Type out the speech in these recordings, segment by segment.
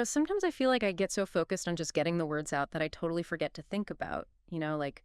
sometimes I feel like I get so focused on just getting the words out that I totally forget to think about, like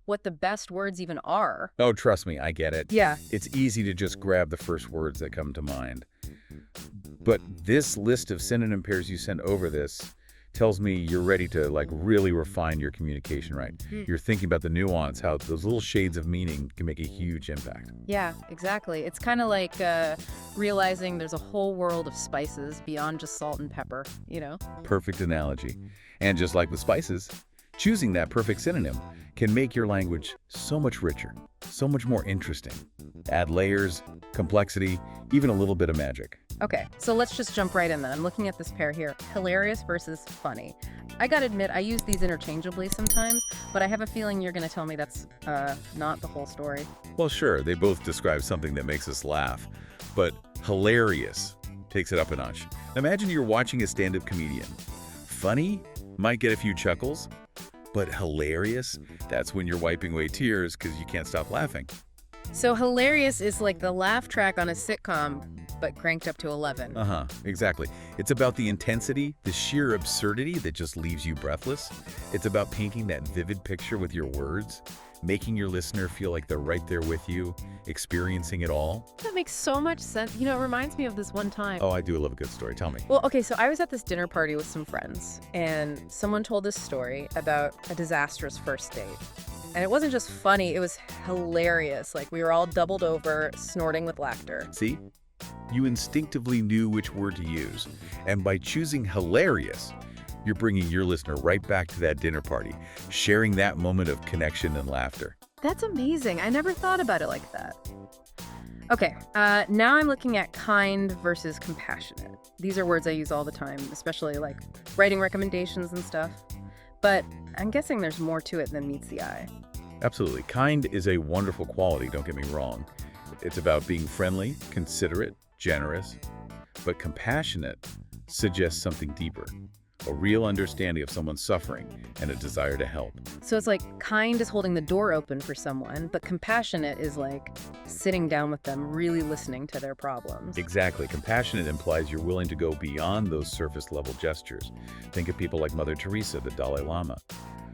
what the best words even are. Oh, trust me, I get it. Yeah. It's easy to just grab the first words that come to mind. But this list of synonym pairs you sent over this tells me you're ready to really refine your communication, right? You're thinking about the nuance, how those little shades of meaning can make a huge impact. Yeah, exactly. It's kind of like realizing there's a whole world of spices beyond just salt and pepper. Perfect analogy. And just like with spices, choosing that perfect synonym can make your language so much richer, so much more interesting. Add layers, complexity, even a little bit of magic. Okay, so let's just jump right in then. I'm looking at this pair here, hilarious versus funny. I gotta admit, I use these interchangeably sometimes, but I have a feeling you're gonna tell me that's not the whole story. Well, sure, they both describe something that makes us laugh, but hilarious takes it up a notch. Imagine you're watching a stand-up comedian. Funny might get a few chuckles, but hilarious, that's when you're wiping away tears because you can't stop laughing. So hilarious is like the laugh track on a sitcom, but cranked up to 11. Exactly. It's about the intensity, the sheer absurdity that just leaves you breathless. It's about painting that vivid picture with your words, making your listener feel like they're right there with you, experiencing it all. That makes so much sense. It reminds me of this one time. Oh, I do love a good story. Tell me. Well, okay, so I was at this dinner party with some friends, and someone told this story about a disastrous first date. And it wasn't just funny, it was hilarious. Like, we were all doubled over, snorting with laughter. See? You instinctively knew which word to use. And by choosing hilarious, you're bringing your listener right back to that dinner party, sharing that moment of connection and laughter. That's amazing. I never thought about it like that. Okay, now I'm looking at kind versus compassionate. These are words I use all the time, especially like writing recommendations and stuff. But I'm guessing there's more to it than meets the eye. Absolutely. Kind is a wonderful quality, don't get me wrong. It's about being friendly, considerate, generous. But compassionate suggests something deeper, a real understanding of someone's suffering and a desire to help. So it's like kind is holding the door open for someone, but compassionate is like sitting down with them, really listening to their problems. Exactly. Compassionate implies you're willing to go beyond those surface-level gestures. Think of people like Mother Teresa, the Dalai Lama.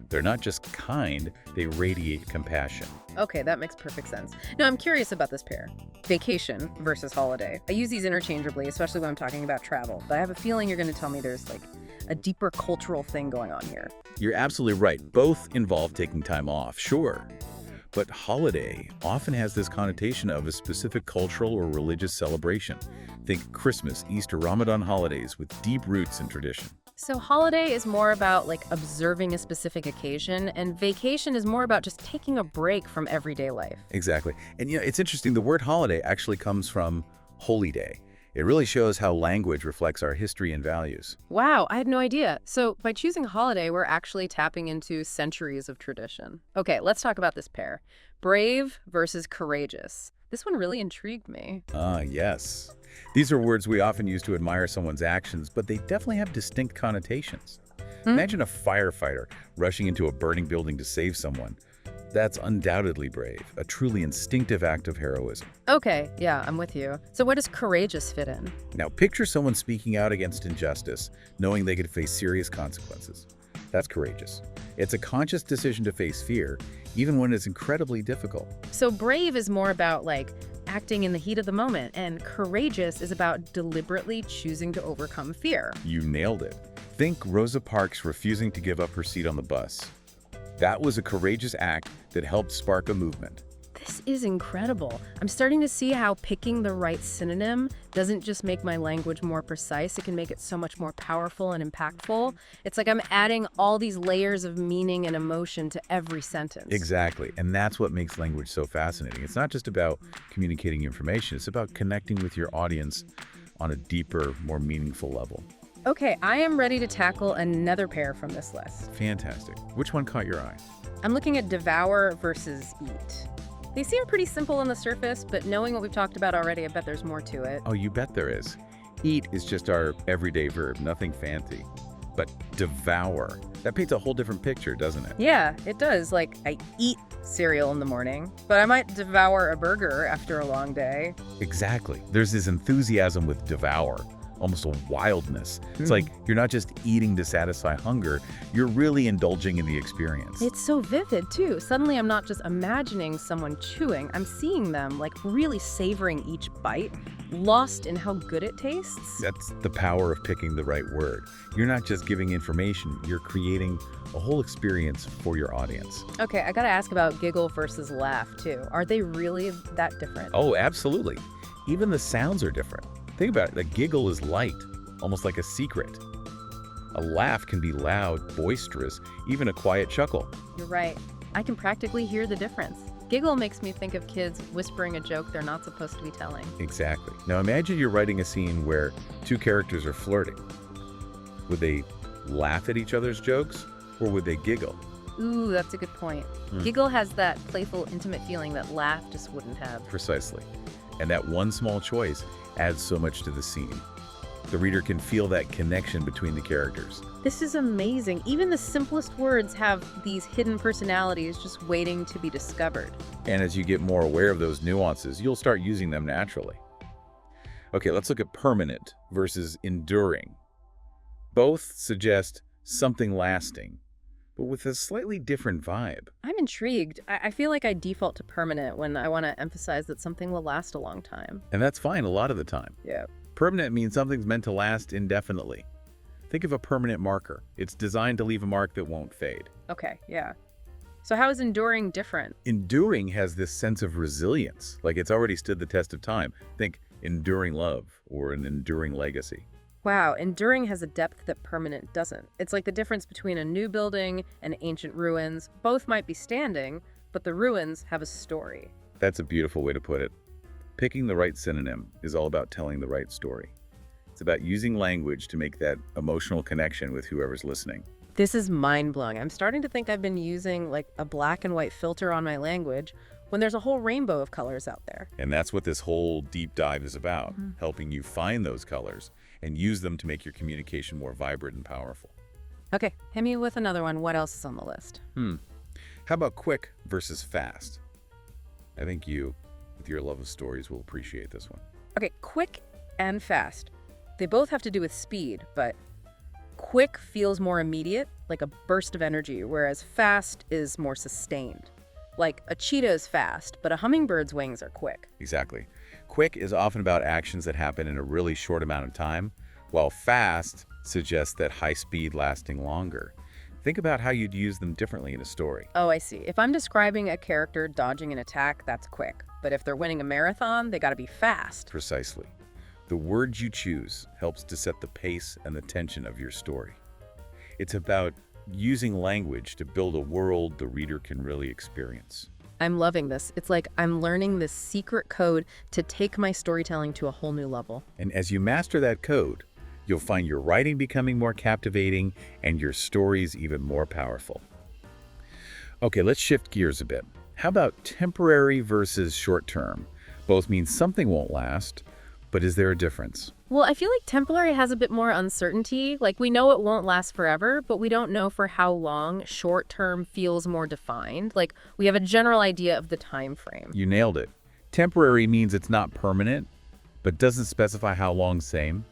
They're not just kind, they radiate compassion. Okay, that makes perfect sense. Now, I'm curious about this pair. Vacation versus holiday. I use these interchangeably, especially when I'm talking about travel, but I have a feeling you're going to tell me there's like a deeper cultural thing going on here. You're absolutely right. Both involve taking time off, sure. But holiday often has this connotation of a specific cultural or religious celebration. Think Christmas, Easter, Ramadan holidays with deep roots in tradition. So holiday is more about like observing a specific occasion, and vacation is more about just taking a break from everyday life. Exactly. And it's interesting, the word holiday actually comes from holy day. It really shows how language reflects our history and values. Wow, I had no idea. So by choosing holiday, we're actually tapping into centuries of tradition. Okay, let's talk about this pair. Brave versus courageous. This one really intrigued me. Yes. These are words we often use to admire someone's actions, but they definitely have distinct connotations. Imagine a firefighter rushing into a burning building to save someone. That's undoubtedly brave, a truly instinctive act of heroism. Okay, yeah, I'm with you. So where does courageous fit in? Now, picture someone speaking out against injustice, knowing they could face serious consequences. That's courageous. It's a conscious decision to face fear, even when it's incredibly difficult. So brave is more about like acting in the heat of the moment, and courageous is about deliberately choosing to overcome fear. You nailed it. Think Rosa Parks refusing to give up her seat on the bus. That was a courageous act that helped spark a movement. This is incredible. I'm starting to see how picking the right synonym doesn't just make my language more precise, it can make it so much more powerful and impactful. It's like I'm adding all these layers of meaning and emotion to every sentence. Exactly, and that's what makes language so fascinating. It's not just about communicating information, it's about connecting with your audience on a deeper, more meaningful level. Okay, I am ready to tackle another pair from this list. Fantastic. Which one caught your eye? I'm looking at devour versus eat. They seem pretty simple on the surface, but knowing what we've talked about already, I bet there's more to it. Oh, you bet there is. Eat is just our everyday verb, nothing fancy. But devour, that paints a whole different picture, doesn't it? Yeah, it does. Like, I eat cereal in the morning, but I might devour a burger after a long day. Exactly. There's this enthusiasm with devour, almost a wildness. It's like you're not just eating to satisfy hunger, you're really indulging in the experience. It's so vivid, too. Suddenly, I'm not just imagining someone chewing. I'm seeing them, like, really savoring each bite, lost in how good it tastes. That's the power of picking the right word. You're not just giving information, you're creating a whole experience for your audience. Okay, I gotta ask about giggle versus laugh, too. Are they really that different? Oh, absolutely. Even the sounds are different. Think about it. A giggle is light, almost like a secret. A laugh can be loud, boisterous, even a quiet chuckle. You're right. I can practically hear the difference. Giggle makes me think of kids whispering a joke they're not supposed to be telling. Exactly. Now imagine you're writing a scene where two characters are flirting. Would they laugh at each other's jokes, or would they giggle? Ooh, that's a good point. Giggle has that playful, intimate feeling that laugh just wouldn't have. Precisely. And that one small choice adds so much to the scene. The reader can feel that connection between the characters. This is amazing. Even the simplest words have these hidden personalities just waiting to be discovered. And as you get more aware of those nuances, you'll start using them naturally. Okay, let's look at permanent versus enduring. Both suggest something lasting, but with a slightly different vibe. I'm intrigued. I feel like I default to permanent when I want to emphasize that something will last a long time. And that's fine a lot of the time. Yeah. Permanent means something's meant to last indefinitely. Think of a permanent marker. It's designed to leave a mark that won't fade. Okay, yeah. So how is enduring different? Enduring has this sense of resilience, like it's already stood the test of time. Think enduring love or an enduring legacy. Wow, enduring has a depth that permanent doesn't. It's like the difference between a new building and ancient ruins. Both might be standing, but the ruins have a story. That's a beautiful way to put it. Picking the right synonym is all about telling the right story. It's about using language to make that emotional connection with whoever's listening. This is mind-blowing. I'm starting to think I've been using like a black and white filter on my language when there's a whole rainbow of colors out there. And that's what this whole deep dive is about, helping you find those colors and use them to make your communication more vibrant and powerful. Okay, hit me with another one. What else is on the list? How about quick versus fast? I think you, with your love of stories, will appreciate this one. Okay, quick and fast. They both have to do with speed, but quick feels more immediate, like a burst of energy, whereas fast is more sustained. Like a cheetah is fast, but a hummingbird's wings are quick. Exactly. Quick is often about actions that happen in a really short amount of time, while fast suggests that high speed lasting longer. Think about how you'd use them differently in a story. Oh, I see. If I'm describing a character dodging an attack, that's quick. But if they're winning a marathon, they gotta be fast. Precisely. The word you choose helps to set the pace and the tension of your story. It's about using language to build a world the reader can really experience. I'm loving this. It's like I'm learning this secret code to take my storytelling to a whole new level. And as you master that code, you'll find your writing becoming more captivating and your stories even more powerful. Okay, let's shift gears a bit. How about temporary versus short-term? Both mean something won't last, but is there a difference? Well, I feel like temporary has a bit more uncertainty. Like we know it won't last forever, but we don't know for how long. Short term feels more defined. Like we have a general idea of the time frame. You nailed it. Temporary means it's not permanent, but doesn't specify how long. Same.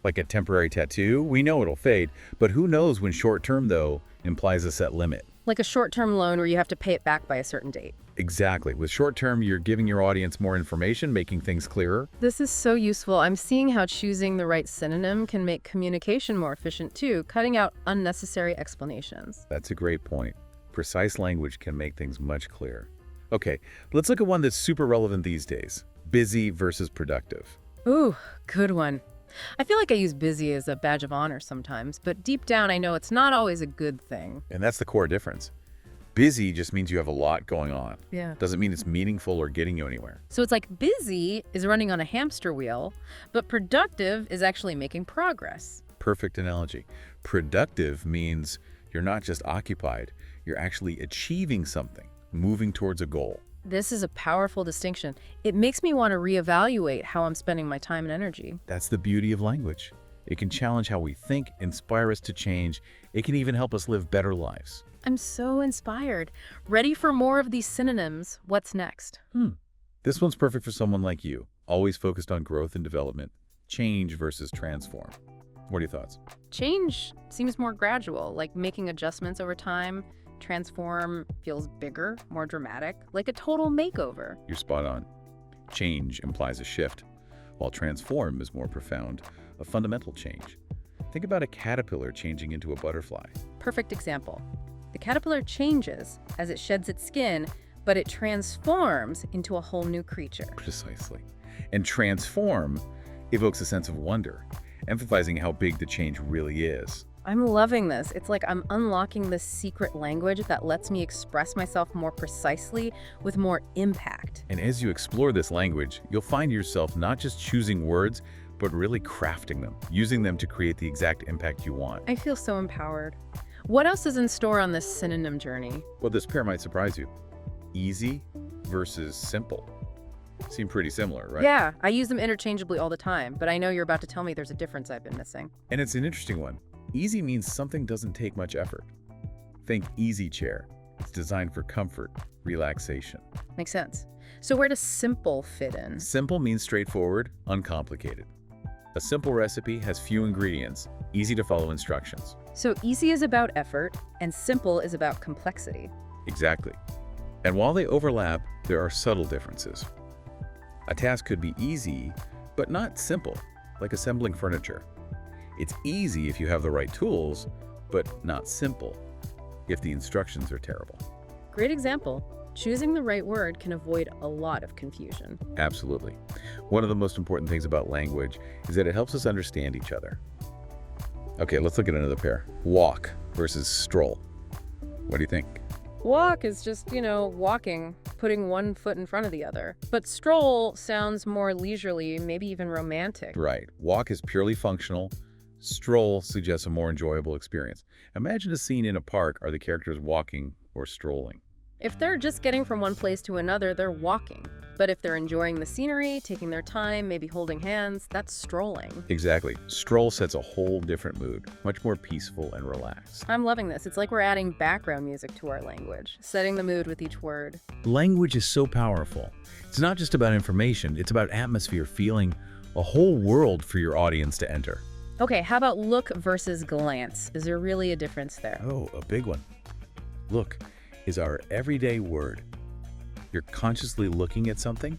Like a temporary tattoo, we know it'll fade, but who knows when short-term, though, implies a set limit. Like a short-term loan where you have to pay it back by a certain date. Exactly. With short-term, you're giving your audience more information, making things clearer. This is so useful. I'm seeing how choosing the right synonym can make communication more efficient too, cutting out unnecessary explanations. That's a great point. Precise language can make things much clearer. Okay, let's look at one that's super relevant these days. Busy versus productive. Ooh, good one. I feel like I use busy as a badge of honor sometimes, but deep down I know it's not always a good thing. And that's the core difference. Busy just means you have a lot going on. Yeah. Doesn't mean it's meaningful or getting you anywhere. So it's like busy is running on a hamster wheel, but productive is actually making progress. Perfect analogy. Productive means you're not just occupied, you're actually achieving something, moving towards a goal. This is a powerful distinction. It makes me want to reevaluate how I'm spending my time and energy. That's the beauty of language. It can challenge how we think, inspire us to change. It can even help us live better lives. I'm so inspired. Ready for more of these synonyms. What's next? This one's perfect for someone like you, always focused on growth and development. Change versus transform. What are your thoughts? Change seems more gradual, like making adjustments over time. Transform feels bigger, more dramatic, like a total makeover. You're spot on. Change implies a shift, while transform is more profound, a fundamental change. Think about a caterpillar changing into a butterfly. Perfect example. The caterpillar changes as it sheds its skin, but it transforms into a whole new creature. Precisely. And transform evokes a sense of wonder, emphasizing how big the change really is. I'm loving this. It's like I'm unlocking this secret language that lets me express myself more precisely with more impact. And as you explore this language, you'll find yourself not just choosing words, but really crafting them, using them to create the exact impact you want. I feel so empowered. What else is in store on this synonym journey? Well, this pair might surprise you. Easy versus simple. Seem pretty similar, right? Yeah, I use them interchangeably all the time, but I know you're about to tell me there's a difference I've been missing. And it's an interesting one. Easy means something doesn't take much effort. Think easy chair. It's designed for comfort, relaxation. Makes sense. So where does simple fit in? Simple means straightforward, uncomplicated. A simple recipe has few ingredients, easy to follow instructions. So easy is about effort, and simple is about complexity. Exactly. And while they overlap, there are subtle differences. A task could be easy, but not simple, like assembling furniture. It's easy if you have the right tools, but not simple if the instructions are terrible. Great example. Choosing the right word can avoid a lot of confusion. Absolutely. One of the most important things about language is that it helps us understand each other. Okay, let's look at another pair. Walk versus stroll. What do you think? Walk is just, walking, putting one foot in front of the other. But stroll sounds more leisurely, maybe even romantic. Right. Walk is purely functional. Stroll suggests a more enjoyable experience. Imagine a scene in a park. Are the characters walking or strolling? If they're just getting from one place to another, they're walking. But if they're enjoying the scenery, taking their time, maybe holding hands, that's strolling. Exactly. Stroll sets a whole different mood, much more peaceful and relaxed. I'm loving this. It's like we're adding background music to our language, setting the mood with each word. Language is so powerful. It's not just about information, it's about atmosphere, feeling, a whole world for your audience to enter. Okay, how about look versus glance? Is there really a difference there? Oh, a big one. Look is our everyday word. You're consciously looking at something,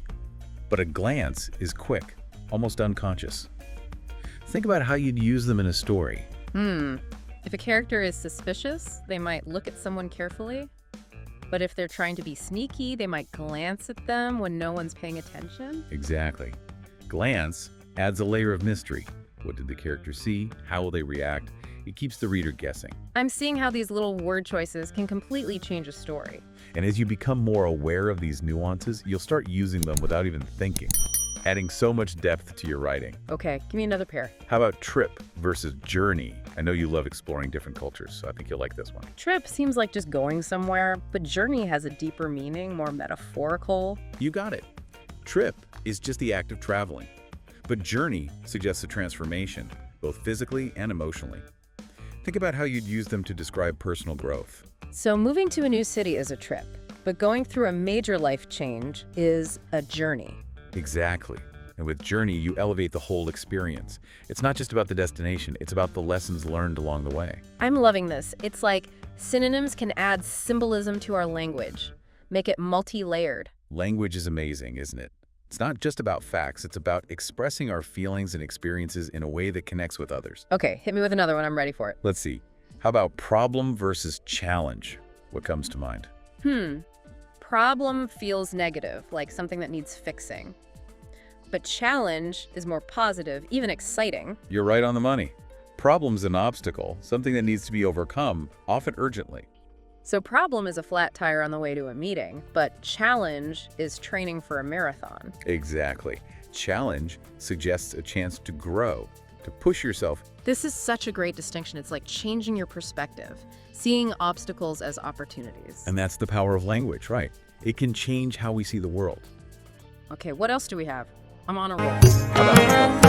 but a glance is quick, almost unconscious. Think about how you'd use them in a story. If a character is suspicious, they might look at someone carefully. But if they're trying to be sneaky, they might glance at them when no one's paying attention. Exactly. Glance adds a layer of mystery. What did the character see? How will they react? It keeps the reader guessing. I'm seeing how these little word choices can completely change a story. And as you become more aware of these nuances, you'll start using them without even thinking, adding so much depth to your writing. Okay, give me another pair. How about trip versus journey? I know you love exploring different cultures, so I think you'll like this one. Trip seems like just going somewhere, but journey has a deeper meaning, more metaphorical. You got it. Trip is just the act of traveling, but journey suggests a transformation, both physically and emotionally. Think about how you'd use them to describe personal growth. So moving to a new city is a trip, but going through a major life change is a journey. Exactly. And with journey, you elevate the whole experience. It's not just about the destination, it's about the lessons learned along the way. I'm loving this. It's like synonyms can add symbolism to our language, make it multi-layered. Language is amazing, isn't it? It's not just about facts, it's about expressing our feelings and experiences in a way that connects with others. Okay, hit me with another one. I'm ready for it. Let's see. How about problem versus challenge? What comes to mind? Problem feels negative, like something that needs fixing. But challenge is more positive, even exciting. You're right on the money. Problem's an obstacle, something that needs to be overcome, often urgently. So problem is a flat tire on the way to a meeting, but challenge is training for a marathon. Exactly. Challenge suggests a chance to grow, to push yourself. This is such a great distinction. It's like changing your perspective, seeing obstacles as opportunities. And that's the power of language, right? It can change how we see the world. Okay, what else do we have? I'm on a roll. How about